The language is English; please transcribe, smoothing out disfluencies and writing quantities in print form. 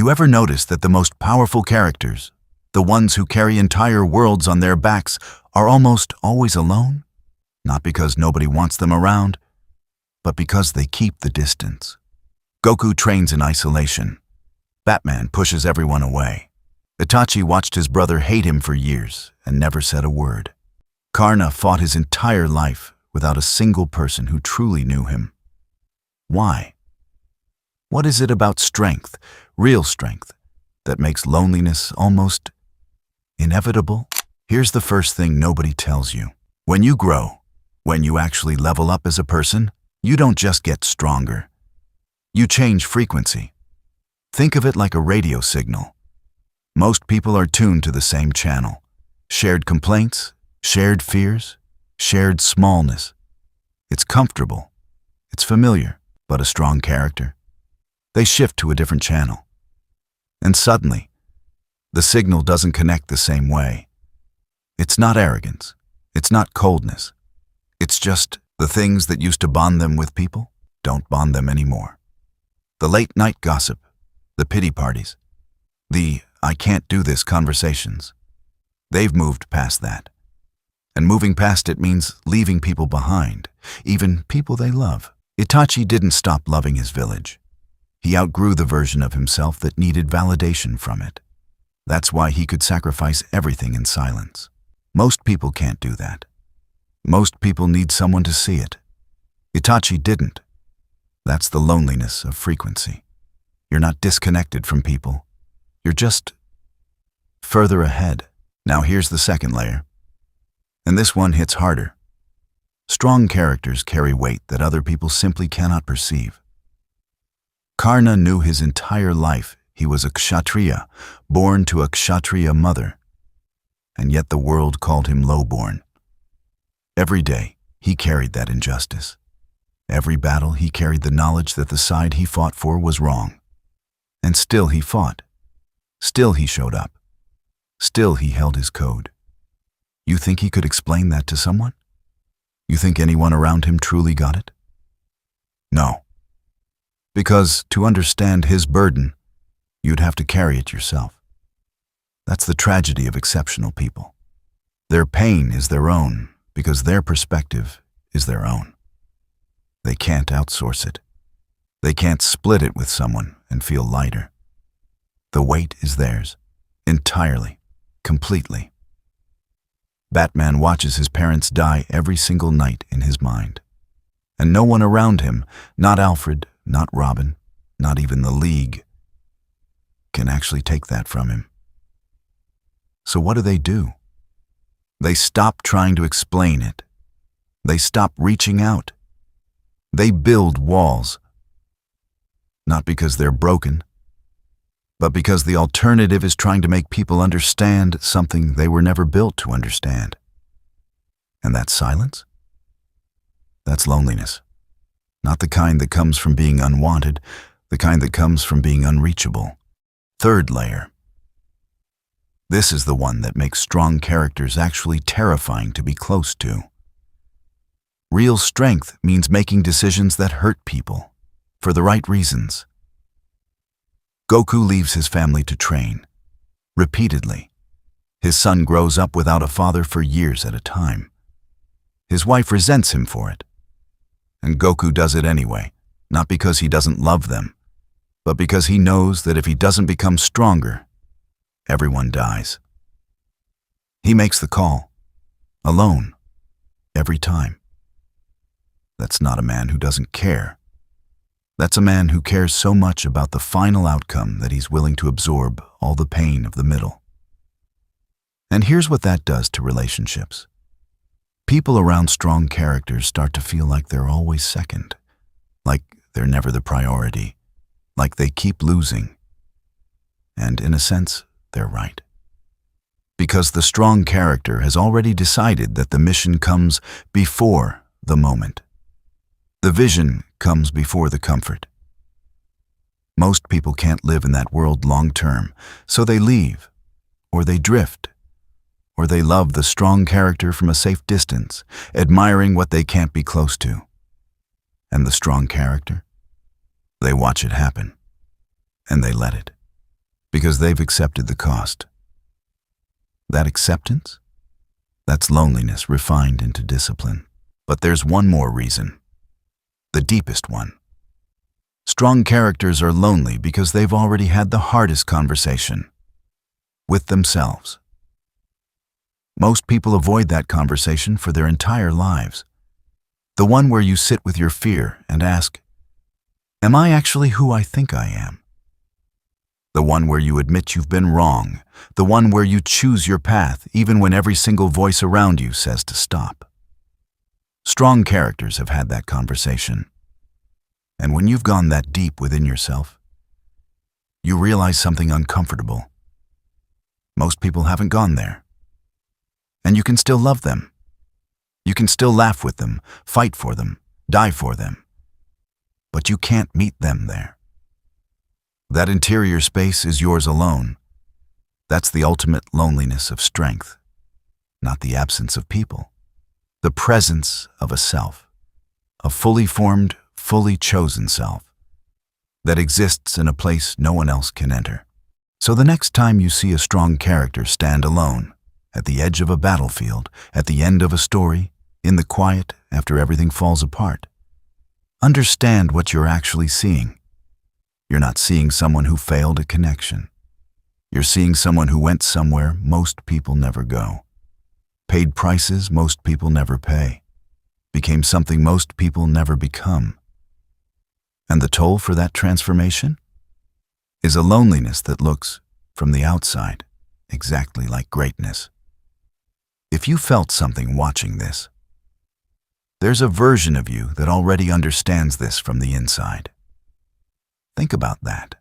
You ever notice that the most powerful characters, the ones who carry entire worlds on their backs, are almost always alone? Not because nobody wants them around, but because they keep the distance. Goku trains in isolation. Batman pushes everyone away. Itachi watched his brother hate him for years and never said a word. Karna fought his entire life without a single person who truly knew him. Why? What is it about strength, real strength, that makes loneliness almost inevitable? Here's the first thing nobody tells you. When you grow, when you actually level up as a person, you don't just get stronger. You change frequency. Think of it like a radio signal. Most people are tuned to the same channel. Shared complaints, shared fears, shared smallness. It's comfortable. It's familiar, but a strong character. They shift to a different channel. And suddenly, the signal doesn't connect the same way. It's not arrogance. It's not coldness. It's just the things that used to bond them with people don't bond them anymore. The late-night gossip, the pity parties, the "I can't do this" conversations. They've moved past that. And moving past it means leaving people behind, even people they love. Itachi didn't stop loving his village. He outgrew the version of himself that needed validation from it. That's why he could sacrifice everything in silence. Most people can't do that. Most people need someone to see it. Itachi didn't. That's the loneliness of frequency. You're not disconnected from people. You're just further ahead. Now here's the second layer. And this one hits harder. Strong characters carry weight that other people simply cannot perceive. Karna knew his entire life he was a kshatriya, born to a kshatriya mother. And yet the world called him lowborn. Every day, he carried that injustice. Every battle, he carried the knowledge that the side he fought for was wrong. And still he fought. Still he showed up. Still he held his code. You think he could explain that to someone? You think anyone around him truly got it? No. Because to understand his burden, you'd have to carry it yourself. That's the tragedy of exceptional people. Their pain is their own because their perspective is their own. They can't outsource it. They can't split it with someone and feel lighter. The weight is theirs, entirely, completely. Batman watches his parents die every single night in his mind. And no one around him, not Alfred, not Robin, not even the League, can actually take that from him. So what do? They stop trying to explain it. They stop reaching out. They build walls. Not because they're broken, but because the alternative is trying to make people understand something they were never built to understand. And that's silence? That's loneliness. Not the kind that comes from being unwanted, the kind that comes from being unreachable. Third layer. This is the one that makes strong characters actually terrifying to be close to. Real strength means making decisions that hurt people, for the right reasons. Goku leaves his family to train, repeatedly. His son grows up without a father for years at a time. His wife resents him for it. And Goku does it anyway, not because he doesn't love them, but because he knows that if he doesn't become stronger, everyone dies. He makes the call, alone, every time. That's not a man who doesn't care. That's a man who cares so much about the final outcome that he's willing to absorb all the pain of the middle. And here's what that does to relationships. People around strong characters start to feel like they're always second, like they're never the priority, like they keep losing. And in a sense, they're right. Because the strong character has already decided that the mission comes before the moment. The vision comes before the comfort. Most people can't live in that world long term, so they leave, or they drift, or they love the strong character from a safe distance, admiring what they can't be close to. And the strong character? They watch it happen, and they let it. Because they've accepted the cost. That acceptance? That's loneliness refined into discipline. But there's one more reason. The deepest one. Strong characters are lonely because they've already had the hardest conversation. With themselves. Most people avoid that conversation for their entire lives. The one where you sit with your fear and ask, am I actually who I think I am? The one where you admit you've been wrong. The one where you choose your path even when every single voice around you says to stop. Strong characters have had that conversation. And when you've gone that deep within yourself, you realize something uncomfortable. Most people haven't gone there. And you can still love them. You can still laugh with them, fight for them, die for them. But you can't meet them there. That interior space is yours alone. That's the ultimate loneliness of strength, not the absence of people. The presence of a self, a fully formed, fully chosen self, that exists in a place no one else can enter. So the next time you see a strong character stand alone, at the edge of a battlefield, at the end of a story, in the quiet after everything falls apart, understand what you're actually seeing. You're not seeing someone who failed a connection. You're seeing someone who went somewhere most people never go, paid prices most people never pay, became something most people never become. And the toll for that transformation is a loneliness that looks, from the outside, exactly like greatness. If you felt something watching this, there's a version of you that already understands this from the inside. Think about that.